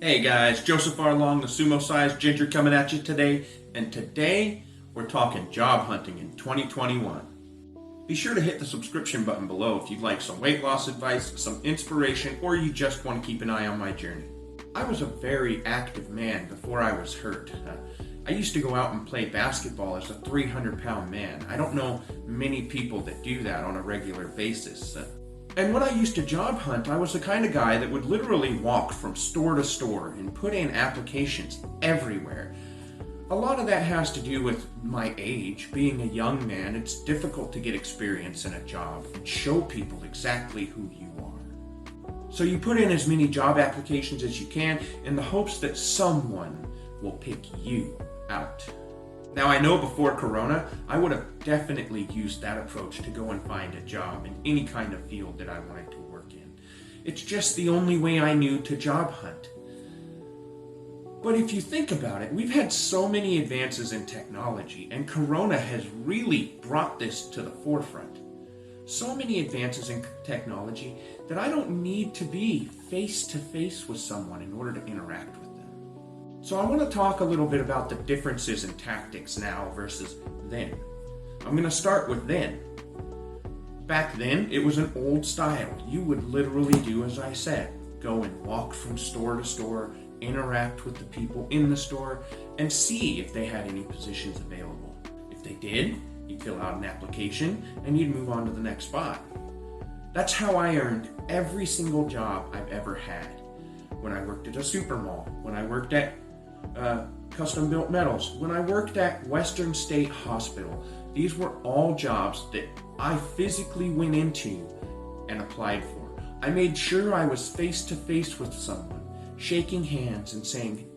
Hey guys, Joseph R. Long, the Sumo size ginger coming at you today, and today we're talking job hunting in 2021. Be sure to hit the subscription button below if you'd like some weight loss advice, some inspiration, or you just want to keep an eye on my journey. I was a very active man before I was hurt. I used to go out and play basketball as a 300-pound man. I don't know many people that do that on a regular basis. And when I used to job hunt, I was the kind of guy that would literally walk from store to store and put in applications everywhere. A lot of that has to do with my age. Being a young man, it's difficult to get experience in a job and show people exactly who you are. So you put in as many job applications as you can in the hopes that someone will pick you out. Now, I know before Corona, I would have definitely used that approach to go and find a job in any kind of field that I wanted to work in. It's just the only way I knew to job hunt. But if you think about it, we've had so many advances in technology, and Corona has really brought this to the forefront. So many advances in technology that I don't need to be face to face with someone in order to interact with them. So I want to talk a little bit about the differences in tactics now versus then. I'm going to start with then. Back then, it was an old style. You would literally do as I said. Go and walk from store to store, interact with the people in the store, and see if they had any positions available. If they did, you'd fill out an application and you'd move on to the next spot. That's how I earned every single job I've ever had. When I worked at a super mall, when I worked at custom built metals, when I worked at Western State Hospital, these were all jobs that I physically went into and applied for. I made sure I was face to face with someone, shaking hands and saying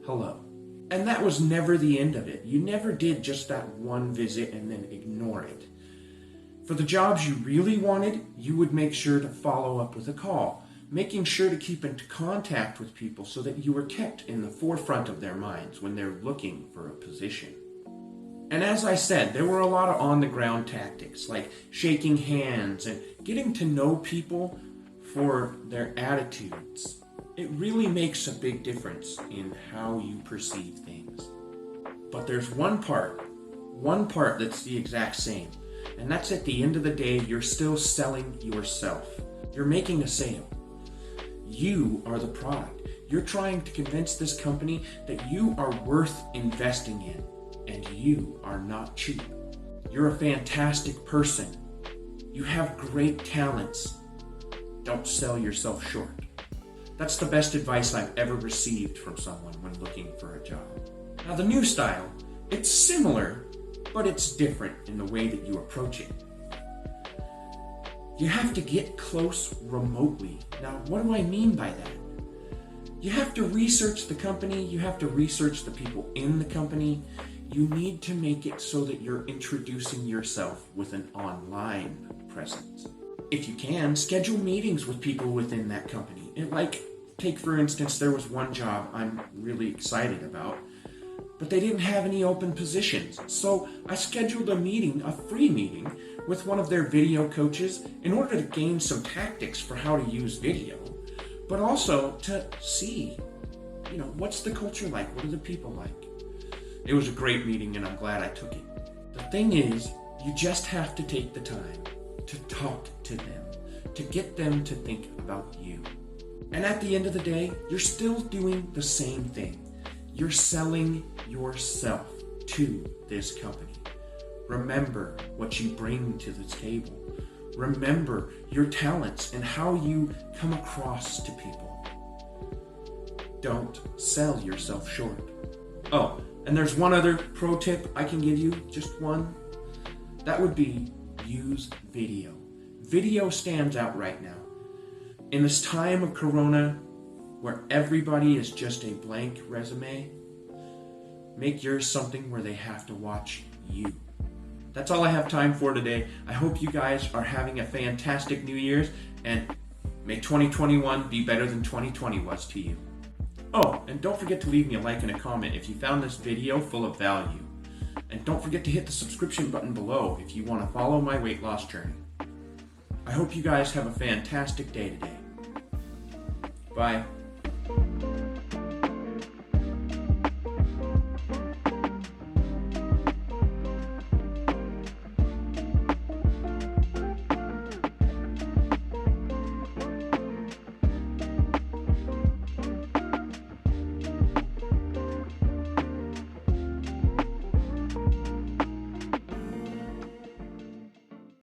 hello. And that was never the end of it. You never did just that one visit and then ignore it. For the jobs you really wanted, you would make sure to follow up with a call, making sure to keep in contact with people so that you were kept in the forefront of their minds when they're looking for a position. And as I said, there were a lot of on-the-ground tactics, like shaking hands and getting to know people for their attitudes. It really makes a big difference in how you perceive things. But there's one part that's the exact same, and that's at the end of the day, you're still selling yourself. You're making a sale. You are the product. You're trying to convince this company that you are worth investing in, and you are not cheap. You're a fantastic person. You have great talents. Don't sell yourself short. That's the best advice I've ever received from someone when looking for a job. Now, the new style, it's similar, but it's different in the way that you approach it. You have to get close remotely. Now, what do I mean by that? You have to research the company. You have to research the people in the company. You need to make it so that you're introducing yourself with an online presence. If you can, schedule meetings with people within that company. Take for instance, there was one job I'm really excited about, but they didn't have any open positions. So I scheduled a free meeting with one of their video coaches in order to gain some tactics for how to use video, but also to see, what's the culture like? What are the people like? It was a great meeting and I'm glad I took it. The thing is, you just have to take the time to talk to them, to get them to think about you. And at the end of the day, you're still doing the same thing. You're selling yourself to this company. Remember what you bring to the table. Remember your talents and how you come across to people. Don't sell yourself short. Oh, and there's one other pro tip I can give you, just one. That would be use video. Video stands out right now. In this time of Corona, where everybody is just a blank resume, make yours something where they have to watch you. That's all I have time for today. I hope you guys are having a fantastic New Year's, and may 2021 be better than 2020 was to you. Oh, and don't forget to leave me a like and a comment if you found this video full of value. And don't forget to hit the subscription button below if you want to follow my weight loss journey. I hope you guys have a fantastic day today. Bye.